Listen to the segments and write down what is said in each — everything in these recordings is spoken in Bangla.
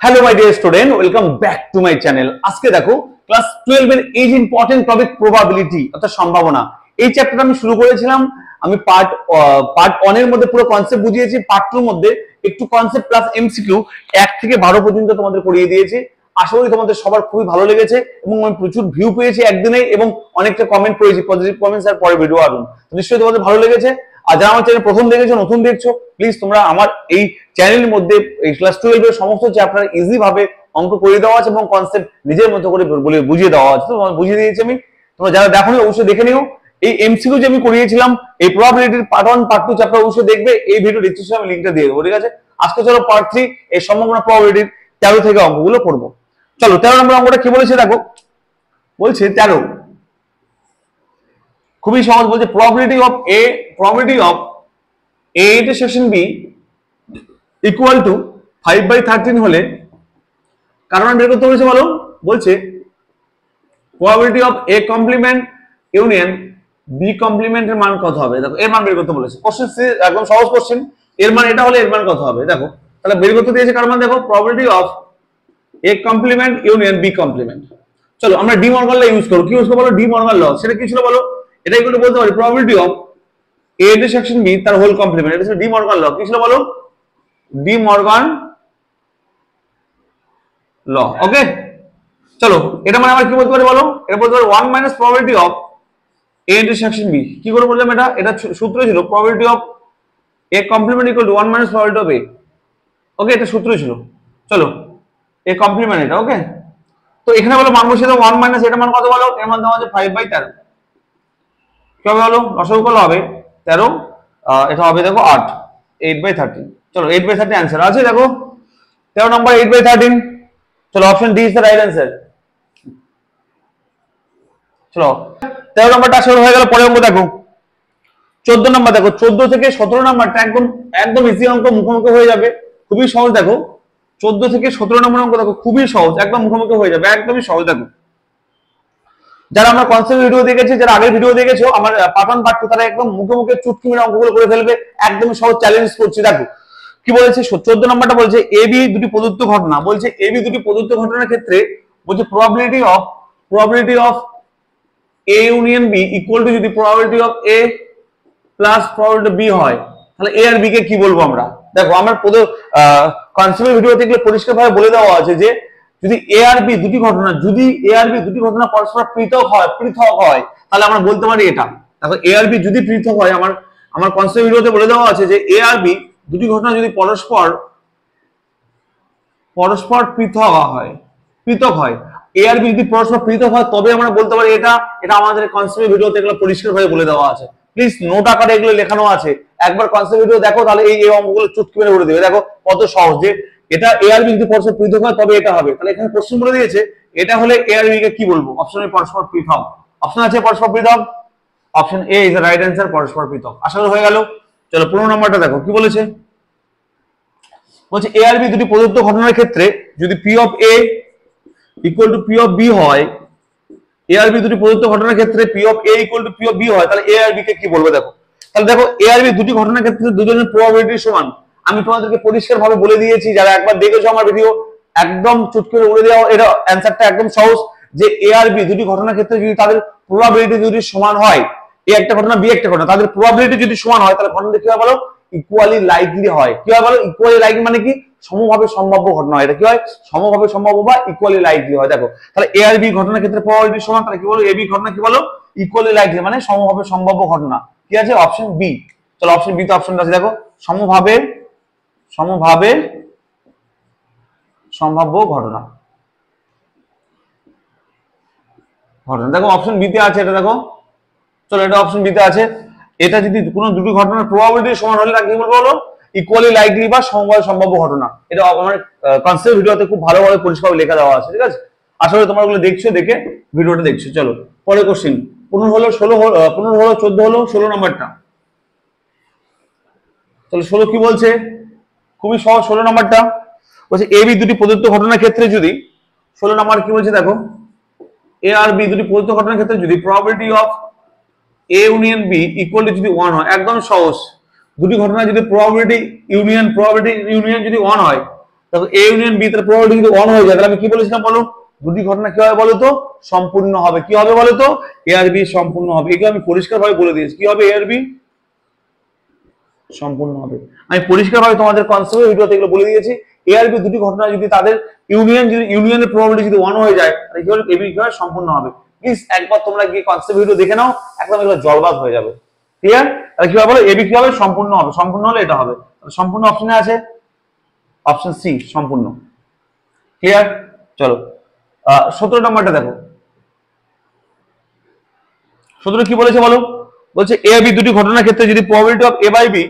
Hello my dear student, welcome back to my channel. আজকে দেখো ক্লাস 12 এর এই যে ইম্পর্টেন্ট টপিক প্রবাবিলিটি অর্থাৎ সম্ভাবনা, এই চ্যাপ্টারটা আমি শুরু করেছিলাম। আমি পার্ট 1 এর মধ্যে পুরো কনসেপ্ট বুঝিয়েছি, পার্ট 2 এর মধ্যে একটু কনসেপ্ট প্লাস এমসিকিউ 1 থেকে 12 পর্যন্ত তোমাদের পড়িয়ে দিয়েছি। আশা করি তোমাদের সবার খুবই ভালো লেগেছে এবং আমি প্রচুর ভিউ পেয়েছি একদিনেই এবং অনেকটা কমেন্ট পেয়েছি, পজিটিভ কমেন্টস। আর পরে ভিডিও আসুন, নিশ্চয়ই তোমাদের ভালো লেগেছে। আর যারা আমার চ্যানেল প্রথম দেখেছো, নতুন দেখছো, প্লিজ তোমরা আমার এই চ্যানেলের মধ্যে এই ক্লাস 12 এর সমস্ত চ্যাপ্টার ইজি ভাবে অঙ্ক করে দেওয়া আছে এবং কনসেপ্ট নিজের মতো করে বলে বুঝিয়ে দেওয়া আছে। তোমাদের বুঝিয়ে দিয়েছি আমি, তোমরা যারা দেখোনি অবশ্যই দেখে নিও। এই এমসিকিউ যে আমি করিয়েছিলাম, এই প্রবাবিলিটির পার্ট 1 পার্ট 2 চ্যাপ্টার অবশ্যই দেখবে। এই ভিডিও ডিসক্রিপশনে আমি লিংকটা দিয়ে দেবো, ঠিক আছে? আজকে চলো পার্ট 3 এই সম্ভাবনা প্রবাবিলিটির 13 থেকে অঙ্কগুলো করবো। চলো 13 নম্বর অঙ্কটা কি বলেছে দেখো। বলছে 13 খুবই সহজ, বলছে probability of A intersection B equal to 5/13 হলে কারণ বের করতে বলেছে বলো। বলছে probability of A complement union B কমপ্লিমেন্টের মান কত হবে। দেখো এর মান বের করতে বলেছে। কোশ্চেন একদম সহজ কোশ্চেন। এর মান এটা হলে এর মান কত হবে দেখো। তাহলে বের করতে দিয়েছে কার মান দেখো, probability of A complement union B complement. চলো আমরা ডি মর্গান ল ইউজ করব। কি ইউজ করব বলো? ডি মর্গান ল। সেটা কি ছিল বলো? এটা এগুলো বলতে পারি probability of A intersection B তার হোল কমপ্লিমেন্ট। এটা ছিল ডি মর্গান ল। কি ছিল বলো? ডি মর্গান ল। ওকে, চলো এটা মানে আমরা কি বলতে পারি বলো? এটা বলতে পারি 1 minus probability of A intersection B। কি করে বললাম এটা? এটা সূত্র ছিল probability of A complement equal to 1 minus probability of A। Okay, এটা সূত্র ছিল। চলো A কমপ্লিমেন্ট এটা। ওকে, তো এখানে বলো মান বসিয়ে দাও 1 মাইনাস এটা মান কত বলো? এর মান দেওয়া আছে 5/13। কি হবে বলো? লসাগু কত হবে? 13। এটা হবে দেখো 8, 8/13। চলো 8/13 आंसर আছে দেখো। 13 নম্বর 8/13। চলো option D is the right answer. চলো 13 নম্বরটা শুরু হয়ে গেল। পরের অঙ্ক দেখো 14 নম্বর দেখো। 14 থেকে 17 নম্বরটা একদম ইজি অঙ্ক, মুখোমুখি হয়ে যাবে, খুবই সহজ। দেখো 14 থেকে 17 নম্বর অঙ্ক দেখো, খুবই সহজ, একদম মুখোমুখি হয়ে যাবে, একদমই সহজ। দেখো যারা আমরা কনসেপ্ট ভিডিও দেখেছি, যারা আগের ভিডিও দেখেছো আমার পার্ট 1 পার্ট 2, তারা একদম মুখোমুখি চুটকি মেরে অঙ্কগুলো করে ফেলবে। একদম সহজ, চ্যালেঞ্জ করছি। দেখো কি বলেছে 14 নম্বরটা বলছে এ বি দুটি প্রদত্ত ঘটনা। বলছে এ বি দুটি প্রদত্ত ঘটনার ক্ষেত্রে বলছে probability of A union B equal to, যদি probability of A plus probability B হয়, তাহলে A আর B কে কি বলবো আমরা? দেখো আমার কনসেপ্ট ভিডিও দেখলে পরিষ্কারভাবে বলে দেওয়া আছে যে যদি A আর B দুটি ঘটনা পরস্পর পৃথক হয় তাহলে আমরা বলতে পারি এটা। দেখো A আর B যদি পৃথক হয়, আমার কনসেপ্ট ভিডিওতে বলে দেওয়া আছে যে A আর B দুটি ঘটনা যদি পরস্পর পৃথক হয়, A আর B যদি পরস্পর পৃথক হয় তবে আমরা বলতে পারি এটা। আমাদের কনসেপ্ট ভিডিওতে এগুলো পরিষ্কারভাবে বলে দেওয়া আছে। প্লিজ নোট আকারে এগুলো লেখানো আছে, একবার কনসেপ্ট ভিডিও দেখো, তাহলে এই অঙ্কগুলো চুটকি মেরে বলে দেবে। দেখো কত সহজ, যে এটা A আর B যদি পরস্পর পৃথক হয় তবে এটা হবে। তাহলে এখানে প্রশ্ন বলে দিয়েছে এটা হলে A আর B কে কি বলবো? অপশনে পরস্পর পৃথক। অপশন আছে পরস্পর পৃথক। Option A is the right answer, পরস্পর পৃথক। আশা করি হয়ে গেল। চলো 15 নম্বরটা দেখো কি বলেছে। বলছে এ আর বি দুটি প্রদত্ত ঘটনার ক্ষেত্রে যদি P of A equal to P of B হয়, এ আর বি দুটি প্রদত্ত ঘটনার ক্ষেত্রে P of A equal to P of B হয়, তাহলে এ আর বি কে কি বলবো? দেখো তাহলে দেখো এ আর বি দুটি ঘটনার ক্ষেত্রে দুজনের প্রবাবিলিটি সমান। আমি তোমাদেরকে পরিষ্কারভাবে বলে দিয়েছি, যারা একবার দেখেছো আমার ভিডিও, একদম চুটকি করে বলে দেওয়া। এটা অ্যানসারটা একদম সহজ, যে এ আর বি দুটি ঘটনার ক্ষেত্রে যদি তাদের প্রবাবিলিটি যদি সমান হয়, এ একটা ঘটনা বি একটা ঘটনা, তাদের প্রবাবিলিটি যদি সমান হয়, তাহলে ঘটনাটা কি হয় বলো? ইকুয়ালি লাইকলি হয়। কি হয় বলো? ইকুয়ালি লাইকলি মানে কি? সমভাবে সম্ভাব্য ঘটনা হয়। এটা কি হয়? সমভাবে সম্ভাব্য বা ইকুয়ালি লাইকলি হয়। দেখো তাহলে এ আর বি ঘটনার ক্ষেত্রে প্রবাবিলিটি সমান, তাহলে কি বলো? এ বি ঘটনা কি বলো? ইকুয়ালি লাইকলি মানে সমভাবে সম্ভাব্য ঘটনা। কি আছে? Option B. চলো অপশন বি তে অপশনটা আছে দেখো, সমভাবে সম্ভাব্য ঘটনা। দেখো অপশন বি তে আছে এটা, দেখো। চলো এটা অপশন বি তে আছে। এটা যদি কোনো দুটি ঘটনার প্রবাবিলিটি সমান হলে তাকে কি বলবো বলো? ইকুয়ালি লাইকলি বা সমভাবে সম্ভাব্য ঘটনা। এটা আমার কনসেপ্ট ভিডিওতে খুব ভালোভাবে পরিষ্কার লেখা দেওয়া আছে, ঠিক আছে? আসলে তোমরা ওগুলো দেখছো, দেখে ভিডিওটা দেখছো। চলো পরের কোশ্চেন। 15 হলো 14 হলো 16 নাম্বারটা। চলো 16 কি বলছে? খুবই সহজ 16 নাম্বারটা। বলছে এ বি দুটি প্রদত্ত ঘটনার ক্ষেত্রে যদি, 16 নাম্বার কি বলছে দেখো, এ আর বি দুটি প্রদত্ত ঘটনার ক্ষেত্রে যদি probability of A union B equal to যদি 1 হয়, একদম সহজ। দুটি ঘটনা যদি প্রবাবিলিটি ইউনিয়ন যদি 1 হয়, দেখো এ ইউনিয়ন বি তার প্রবাবিলিটি যদি 1 হয়ে যায় তাহলে আমি কি বলেছিলাম বলো, দুটি ঘটনা কি হবে বলো তো, সম্পূর্ণ হবে। কি হবে বলো তো, এ আর বি সম্পূর্ণ হবে। এগুলো আমি পরিষ্কারভাবে বলে দিয়েছি কি হবে, এ আর বি সম্পূর্ণ হবে। আমি পরিষ্কারভাবে তোমাদের কনসেপ্ট ভিডিওতে এগুলো বলে দিয়েছি। এ আর বি দুটি ঘটনা যদি তাদের ইউনিয়নের প্রবাবিলিটি যদি 1 হয়ে যায় তাহলে কি হবে, এ বি কি হবে, সম্পূর্ণ হবে। প্লিজ একবার তোমরা গিয়ে কনসেপ্ট ভিডিও দেখে নাও, একদম এগুলো জলবাদ হয়ে যাবে। ক্লিয়ার? তাহলে কি হবে বলো, এ বি কি হবে, সম্পূর্ণ হবে। সম্পূর্ণ হলে এটা হবে। সম্পূর্ণ অপশনে আছে অপশন সি, সম্পূর্ণ। ক্লিয়ার? চলো 17 নম্বরটা দেখো। 17 কি বলেছে বলো, বলছে এ বি দুটি ঘটনার ক্ষেত্রে যদি probability of A by B,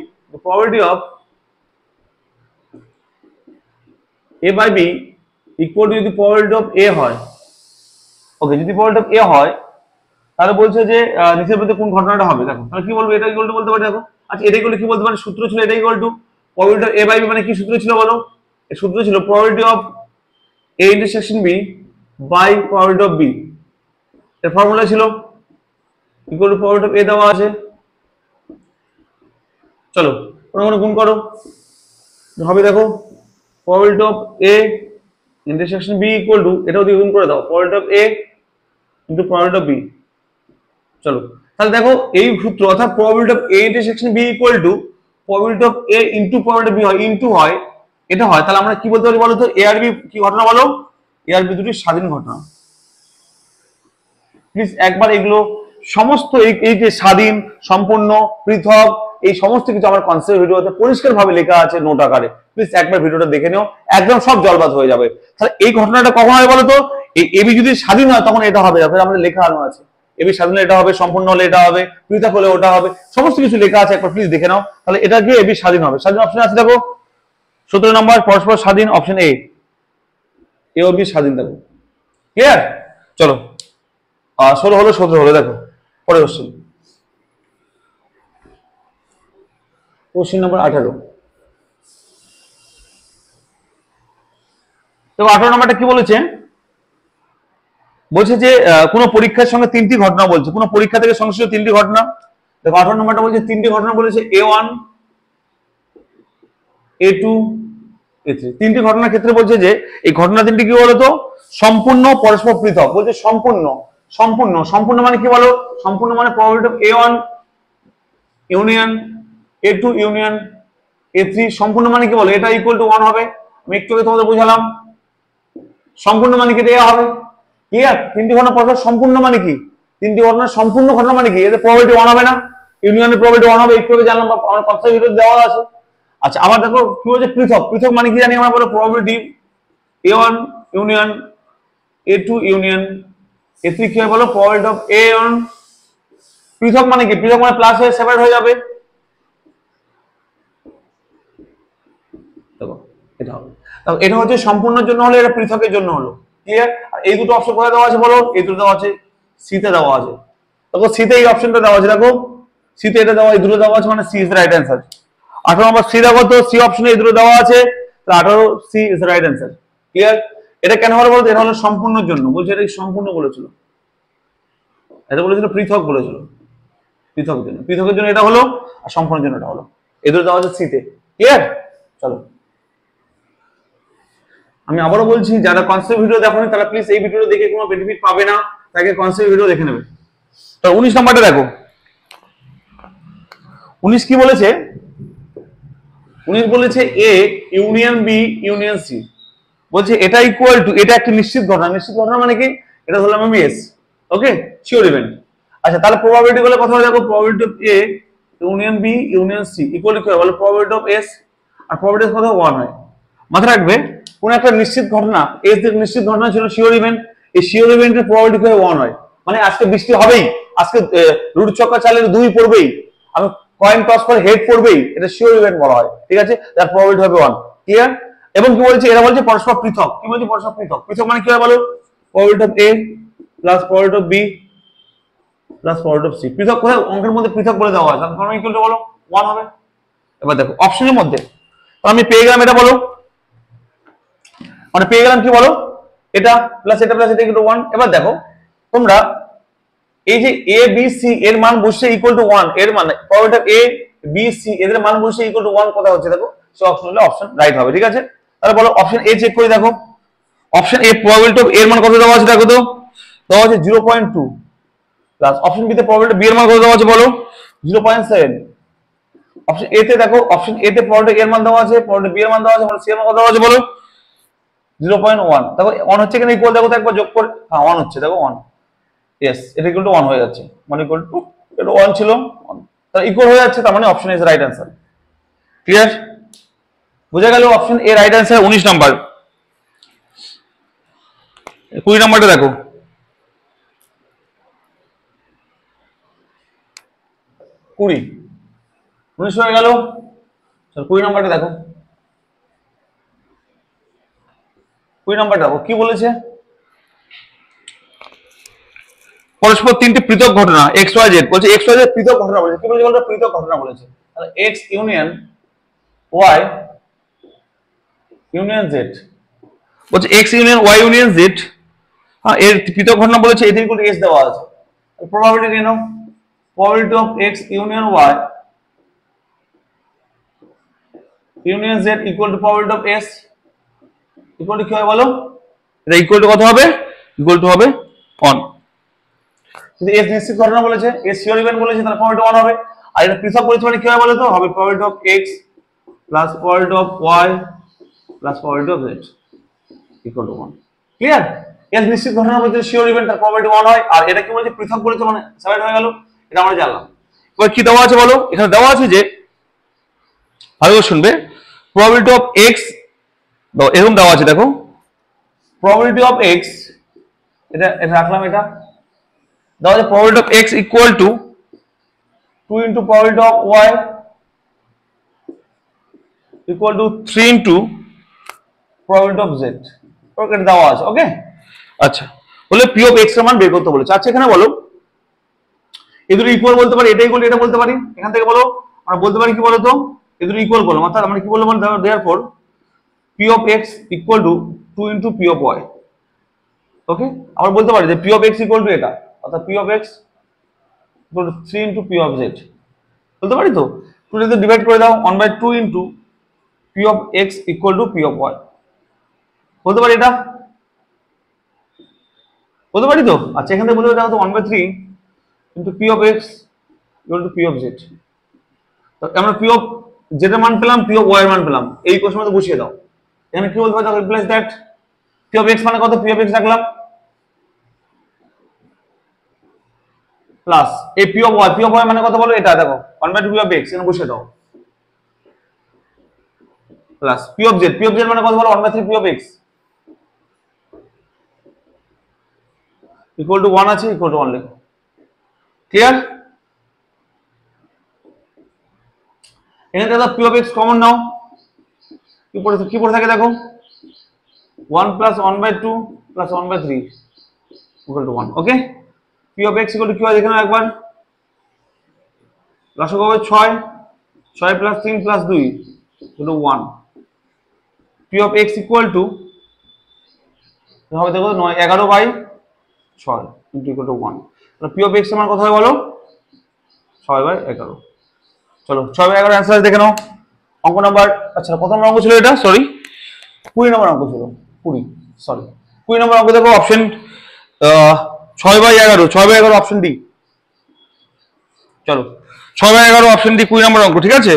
probability of A by B equal to যদি প্রবাবিলিটি অফ এ হয়, ওকে, যদি প্রবাবিলিটি অফ এ হয় তাহলে বলছে যে নিচের মধ্যে কোন ঘটনাটা হবে। দেখো তাহলে কি বলবো, এটা ইকুয়াল টু বলতে পারি। দেখো আচ্ছা, এটা ইকুয়াল টু কি বলতে পারি, সূত্র ছিল এটা equal to probability of A by B, মানে কি সূত্র ছিল বলো, এই সূত্র ছিল probability of A intersection B by probability of B. এর ফর্মুলা ছিল equal to probability of A দেওয়া আছে, চলো কোনো গুণ করো হবে। দেখো probability of A intersection B equal to, এটাও দিয়ে গুণ করে দাও, probability of A into probability of B. চলো তাহলে দেখো এই সূত্র, অর্থাৎ probability of A intersection B equal to probability of A into probability of B হয়, ইনটু হয়, এটা হয়। তাহলে আমরা কি বলতে পারি বলো তো, এ আর বি কি ঘটনা বলো, এ আর বি দুটি স্বাধীন ঘটনা। প্লিজ একবার এগুলো সমস্ত এই যে স্বাধীন, সম্পূর্ণ, পৃথক, এই সমস্ত কিছু আমার কনসেপ্ট ভিডিওতে পরিষ্কার ভাবে লেখা আছে নোট আকারে। প্লিজ একবার ভিডিওটা দেখে নিও, একদম সব জলবাদ হয়ে যাবে। তাহলে এই ঘটনাটা কখন হয় বলো তো, এই এবি যদি স্বাধীন হয় তখন এটা হবে, আমাদের লেখা আছে এবি স্বাধীন হলে এটা হবে, সম্পূর্ণ হলে এটা হবে, পৃথক হলে ওটা হবে, সমস্ত কিছু লেখা আছে, একবার প্লিজ দেখে নাও। তাহলে এটা কি এবি স্বাধীন হবে। স্বাধীন অপশন আছে দেখো 17 নম্বর, পরস্পর স্বাধীন, option A, A O B স্বাধীন। দেখো ক্লিয়ার? চলো 16 হলো, 17 হলো। দেখো পরে কোশ্চেন নাম্বার 18। দেখো 18 নম্বরটা কি বলেছে, বলছে যে কোন পরীক্ষার সঙ্গে 3টি ঘটনা বলছে, কোন পরীক্ষা থেকে সংশ্লিষ্ট 3টি ঘটনা। দেখো 18 নম্বরটা বলছে 3টি ঘটনা বলেছে, A1 A2 A3। 3টি ঘটনার ক্ষেত্রে বলছে যে এই ঘটনা 3টি কি বলতো, সম্পূর্ণ, পরস্পর পৃথক। বলছে সম্পূর্ণ, সম্পূর্ণ, সম্পূর্ণ মানে কি বলো, সম্পূর্ণ মানে probability of A1 union A2 union A3। সম্পূর্ণ মানে কি বলো, এটা ইকুয়াল টু 1 হবে। আমি একটু আগে তোমাদের বুঝালাম সম্পূর্ণ মানে কি এটা হবে। ক্লিয়ার? 3টি ঘটনা পরস্পর সম্পূর্ণ মানে কি, 3টি ঘটনা সম্পূর্ণ ঘটনা মানে কি, এদের প্রবাবিলিটি 1 হবে না, ইউনিয়নের প্রবাবিলিটি 1 হবে, একটু আগে জানলাম, আমার কনসেপ্ট ভিডিওতে দেওয়া আছে। আচ্ছা আবার দেখো কি বলছে, পৃথক। পৃথক মানে কি জানি আমরা, বলো probability A1 union A2 union A3 কি হয় বলো, প্রবাবিলিটি অফ A1। পৃথক মানে কি, পৃথক মানে প্লাস হয়ে সেপারেট হয়ে যাবে। দেখো এটা হবে, এটা হচ্ছে সম্পূর্ণের জন্য হলো, এটা পৃথকের জন্য হলো। ক্লিয়ার? আর এই দুটো অপশন কোথায় দেওয়া আছে বলো, এই দুটো দেওয়া আছে সিতে দেওয়া আছে। দেখো সিতে এই অপশনটা দেওয়া আছে, দেখো সিতে এটা দেওয়া, এই দুটো দেওয়া আছে, মানে C is the right answer. 18 নম্বর সি দেখো তো, সি অপশনে এই দুটো দেওয়া আছে, তো 18 C is the right answer. Clear? এটা কেন হলো বলতো, এটা হলো সম্পূর্ণের জন্য। বলছে এটা সম্পূর্ণ বলেছিল, এটা বলেছিল পৃথক বলেছিল, পৃথকের জন্য, পৃথকের জন্য এটা হলো, আর সম্পূর্ণের জন্য এটা হলো। এই দুটো দেওয়া আছে সিতে। ক্লিয়ার? চলো আমি আবারও বলছি, যারা কনসেপ্ট ভিডিও দেখোনি তারা প্লিজ এই ভিডিও দেখে কোনো বেনিফিট পাবে না, তাকে কনসেপ্ট ভিডিও দেখে নেবে। তো 19 নম্বরটা দেখো, 19 কি বলেছে, 19 বলেছে A union B union C. বলছে এটা ইকুয়াল টু, এটা একটা নিশ্চিত ঘটনা। নিশ্চিত ঘটনা মানে কি, এটা ধরলাম আমি এস, ওকে, শিওর ইভেন্ট। আচ্ছা তাহলে প্রবাবিলিটি গুলো কথা দেখো, probability of A union B union C equal to কি হয় বলো, প্রবাবিলিটি অফ এস, আর প্রবাবিলিটি কথা 1 হয়। মাথায় রাখবে কোন একটা নিশ্চিত ঘটনা, এস এর নিশ্চিত ঘটনা ছিল শিওর ইভেন্ট, এই শিওর ইভেন্টের প্রবাবিলিটি হয় 1 হয়। মানে আজকে বৃষ্টি হবেই, আজকে রুট চক্কা চালের 2 পড়বেই, আমি কয়েন টস করে হেড পড়বেই, এটা শিওর ইভেন্ট বলা হয়। ঠিক আছে? তার প্রবাবিলিটি হবে 1। ক্লিয়ার? এবং কি বলছে, এরা বলছে পরস্পর পৃথক। কি বলছে, পরস্পর পৃথক। পৃথক মানে কি হয় বলো, probability of A plus probability of B plus probability of C. পৃথক কোথায়, অঙ্কের মধ্যে পৃথক বলে দেওয়া হয়, তার ইকুয়াল টু বলো 1 হবে। এবার দেখো অপশনের মধ্যে আমি পেয়ে গেলাম, এটা বলো, মানে পেয়ে গেলাম কি বলো, এটা প্লাস এটা প্লাস এটা ইকুয়াল টু 1। এবার দেখো তোমরা এই যে এ বি সি এর মান বসে ইকুয়াল টু 1, এর মানে probability of A B C এদের মান বসে ইকুয়াল টু 1 কথা হচ্ছে, দেখো সে অপশন হলে অপশন রাইট হবে। ঠিক আছে? তাহলে বলো অপশন এ চেক করে দেখো, অপশন এ প্রবাবিলিটি অফ এর মান কত দেওয়া আছে দেখো তো, দেওয়া আছে 0.2 প্লাস অপশন বি তে প্রবাবিলিটি বি এর মান কত দেওয়া আছে বলো 0.7। অপশন এ তে দেখো, অপশন এ তে প্রবাবিলিটি এর মান দেওয়া আছে, প্রবাবিলিটি বি এর মান দেওয়া আছে, মানে সি এর মান কত দেওয়া আছে বলো 0.1। দেখো 1 হচ্ছে কিনা ইকুয়াল, দেখো তো একবার যোগ করে, হ্যাঁ 1 হচ্ছে, দেখো 1, ইয়েস এটা ইকুয়াল টু 1 হয়ে যাচ্ছে, মানে ইকুয়াল টু এটা 1 ছিল 1, তাহলে ইকুয়াল হয়ে যাচ্ছে, তার মানে option is right answer. Clear, বুঝা গেল? Option A right answer. 19 number, 20 নাম্বারটা দেখো, 20 19 হয়ে গেল। 20 নাম্বারটা দেখো, 20 নাম্বারটা দেখো কি বলেছে, পরস্পর তিনটি পৃথক ঘটনা এক্স ওয়াই জেড, বলছে এক্স ওয়াই জেড পৃথক ঘটনা বলেছে, কি বলেছে বলতো পৃথক ঘটনা বলেছে, তাহলে x union y union z, বলছে x union y union z, হ্যাঁ এর পৃথক ঘটনা বলেছে, এদের ইকুয়াল টু এস দেওয়া আছে, প্রবাবিলিটি নিয়ে নাও, probability of x union y union z equal to probability of S equal to কি হয় বলো, এটা ইকুয়াল টু কত হবে, ইকুয়াল টু হবে 1। যদি এস নিশ্চিত ঘটনা বলেছে, এস শিওর ইভেন্ট বলেছে, তাহলে প্রবাবিলিটি 1 হবে। আর এটা পৃথক বলেছে মানে কি হয় বলো তো, হবে probability of X plus probability of Y plus probability of Z equal to 1। Clear? S নিশ্চিত ঘটনা বলেছে শিওর ইভেন্ট, তার প্রবাবিলিটি 1 হয়, আর এটা কি বলেছে পৃথক বলেছে মানে সেপারেট হয়ে গেল, এটা আমরা জানলাম। এবার কি দেওয়া আছে বলো, এখানে দেওয়া আছে যে ভালো শুনবে, প্রবাবিলিটি অফ এক্স এরকম দেওয়া আছে দেখো, প্রবাবিলিটি অফ এক্স, এটা রাখলাম, এটা দেওয়া আছে probability of x equal to 2 into probability of y equal to 3 into probability of z, okay দেওয়া আছে। ওকে আচ্ছা, বলে পি অফ এক্স এর মান বের করতে বলেছে। আচ্ছা এখানে বলো এই দুটো ইকুয়াল বলতে পারি, এটা ইকুয়াল এটা বলতে পারি, এখান থেকে বলো আমরা বলতে পারি কি বলতো, এই দুটো ইকুয়াল করলাম, অর্থাৎ আমরা কি বলবো therefore P of x equal to 2 into P of y. Okay, আমরা বলতে পারি যে P of x equal to এটা, অর্থাৎ P of x equal to 3 into P of z, বলতে পারি তো। 2 দিয়ে ডিভাইড করে দাও 1/2 into P of x equal to P of y, বলতে পারি এটা, বলতে পারি তো। আচ্ছা এখান থেকে বলতে পারি 1/3 into P of x equal to P of Z, আমরা পি অফ জেড এর মান পেলাম, পি অফ ওয়াই এর মান পেলাম, এই কোশ্চেন মধ্যে বসিয়ে দাও। এখানে কি বলতে পারি, replace that, P of x মানে কত, পি অফ এক্স রাখলাম প্লাস এই পি অফ ওয়াই মানে কত বলো, এটা দেখো 1/2 পি অফ এক্স, এখানে বসিয়ে দাও, প্লাস পি অফ জেড মানে কত বলো 1/3 P of x equal to 1 আছে, ইকুয়াল টু 1 লিখো। ক্লিয়ার? এখানে দেখো পি অফ এক্স কমন নাও, কি পড়ে থাকে দেখো 1 plus 1/2 plus 1/3 equal to 1। Okay, P of x equal to কি হয় দেখে নাও একবার, লসাগু হবে 6 plus 3 plus 2 equal to 1। P of x equal two হবে দেখো 11/6 ইকুয়াল টু 1, তাহলে পি অফ এক্স এর মান কত হয় বলো 6/11। চলো 6/11 অ্যান্সার দেখে নাও অঙ্ক নাম্বার, আচ্ছা প্রথম অঙ্ক ছিল এটা, সরি 20 নম্বর অঙ্ক ছিল, 20 নম্বর অঙ্ক দেখো অপশন 6/11 অপশন ডি। চলো 6/11 অপশন ডি 20 নম্বর অঙ্ক, ঠিক আছে?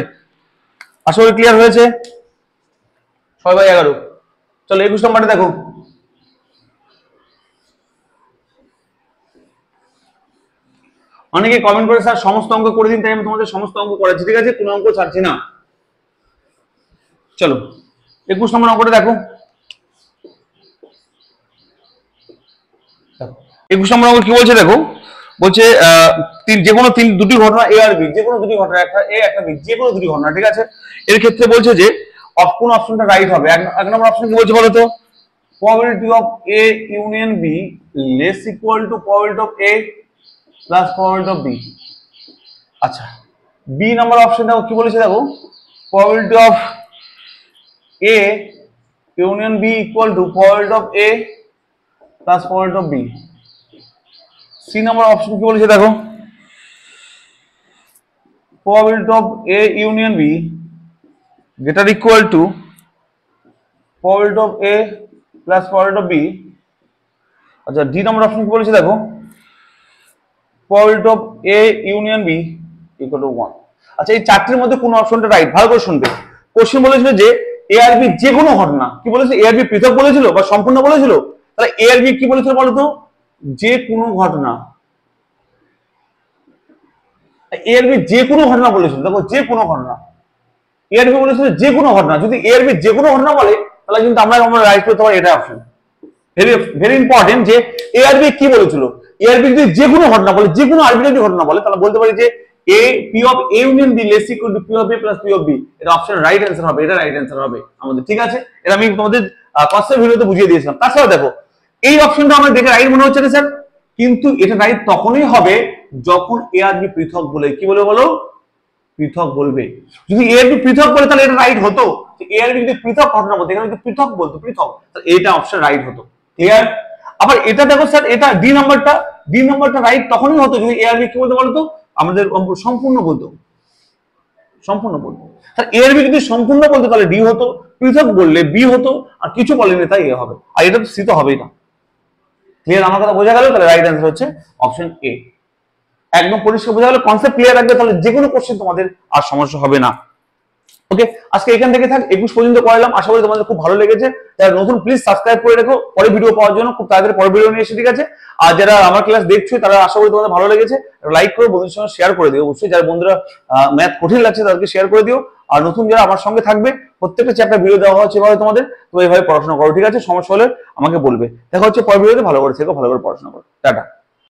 আশা করি ক্লিয়ার হয়েছে। 6/11। চলো 21 নম্বরটা দেখো, অনেকে কমেন্ট করে স্যার সমস্ত অঙ্ক করে দিন, তাই আমি তোমাদের সমস্ত অঙ্ক করাচ্ছি, ঠিক আছে, কোনো অঙ্ক ছাড়ছি না। চলো 21 নম্বর অঙ্কটা দেখো, 21 নম্বর অঙ্ক কি বলছে দেখো, বলছে দুটি ঘটনা এ আর বি, যে কোনো দুটি ঘটনা, একটা এ একটা বি, যে কোনো দুটি ঘটনা, ঠিক আছে, এর ক্ষেত্রে বলছে যে কোন অপশনটা রাইট হবে। এক নম্বর অপশন কি বলছে বলো তো, probability of A union B less equal to probability of A plus probability of B। আচ্ছা বি নাম্বার অপশন দেখো কি বলেছে দেখো, probability of A union B equal to probability of A plus probability of B। C number option কি বলেছে দেখো, probability of A union B greater equal to probability of A plus probability of B. আচ্ছা ডি নম্বর অপশন কি বলেছে দেখো, probability of A union B equal to 1। আচ্ছা এই চারটির মধ্যে কোন অপশনটা রাইট, ভালো করে শুনবে। কোশ্চেন বলেছিল যে এ আর বি যে কোনো ঘটনা, কি বলেছে, এ আর বি পৃথক বলেছিল বা সম্পূর্ণ বলেছিল, তাহলে এ আর বি কি বলেছিল বলতো, যে কোনো ঘটনা। এ আর বি যে কোনো ঘটনা বলেছিল, দেখো যে কোনো ঘটনা, এ আর বি বলেছিল যে কোনো ঘটনা। যদি এ আর বি যে কোনো ঘটনা বলে তাহলে কিন্তু আমরা রাইট করতে পারি, এটা অপশন। ভেরি ভেরি ইম্পর্টেন্ট যে এ আর বি কি বলেছিল, এ আর বি যদি যে কোনো ঘটনা বলে, যে কোনো আরবিট্রারি ঘটনা বলে, তাহলে বলতে পারি যে A P of A union B less equal to P of A plus P of B. এটা অপশন রাইট অ্যান্সার হবে, এটা রাইট অ্যান্সার হবে আমাদের, ঠিক আছে। এটা আমি তোমাদের কনসেপ্ট ভিডিওতে বুঝিয়ে দিয়েছিলাম। তাছাড়া দেখো এই অপশনটা আমার দেখে রাইট মনে হচ্ছে না স্যার, কিন্তু এটা রাইট তখনই হবে যখন এ আর বি পৃথক বলে, কি বলে বলো, পৃথক বলবে। যদি এ আর বি পৃথক বলে তাহলে এটা রাইট হতো, এ আর বি যদি পৃথক ঘটনা বলতো, এখানে যদি পৃথক বলতো, পৃথক, তাহলে এটা অপশন রাইট হতো, ক্লিয়ার। আবার এটা দেখো স্যার, এটা ডি নাম্বারটা রাইট তখনই হতো যদি এ আর বি কি বলতে বলতো, আমাদের সম্পূর্ণ বলতো, সম্পূর্ণ বলতো। তাহলে এ আর বি যদি সম্পূর্ণ বলতো তাহলে ডি হতো, পৃথক বললে বি হতো, আর কিছু বলেনি তাই এ হবে, আর এটা তো সি তো হবেই না। ক্লিয়ার, আমার কথা বোঝা গেল? তাহলে রাইট অ্যান্সার হচ্ছে অপশন এ। একদম পরিষ্কার বোঝা গেল, কনসেপ্ট ক্লিয়ার রাখবে, তাহলে যে কোনো কোশ্চেন তোমাদের আর সমস্যা হবে না। ওকে, আজকে এখান থেকে থাক, 21 পর্যন্ত করালাম, আশা করি তোমাদের খুব ভালো লেগেছে। যারা নতুন প্লিজ সাবস্ক্রাইব করে রেখো পরে ভিডিও পাওয়ার জন্য, খুব তাড়াতাড়ি পরে ভিডিও নিয়ে এসে, ঠিক আছে। আর যারা আমার ক্লাস দেখছো তারা আশা করি তোমাদের ভালো লেগেছে, লাইক করো, বন্ধুদের সঙ্গে শেয়ার করে দিও অবশ্যই। যারা বন্ধুরা ম্যাথ কঠিন লাগছে তাদেরকে শেয়ার করে দিও। আর নতুন যারা আমার সঙ্গে থাকবে, প্রত্যেকটা চ্যাপ্টার ভিডিও দেওয়া হচ্ছে এভাবে তোমাদের, তো এইভাবে পড়াশোনা করো, ঠিক আছে। সমস্যা হলে আমাকে বলবে। দেখা হচ্ছে পরের ভিডিওতে, ভালো করে থেকো, ভালো করে পড়াশোনা করো, টাটা।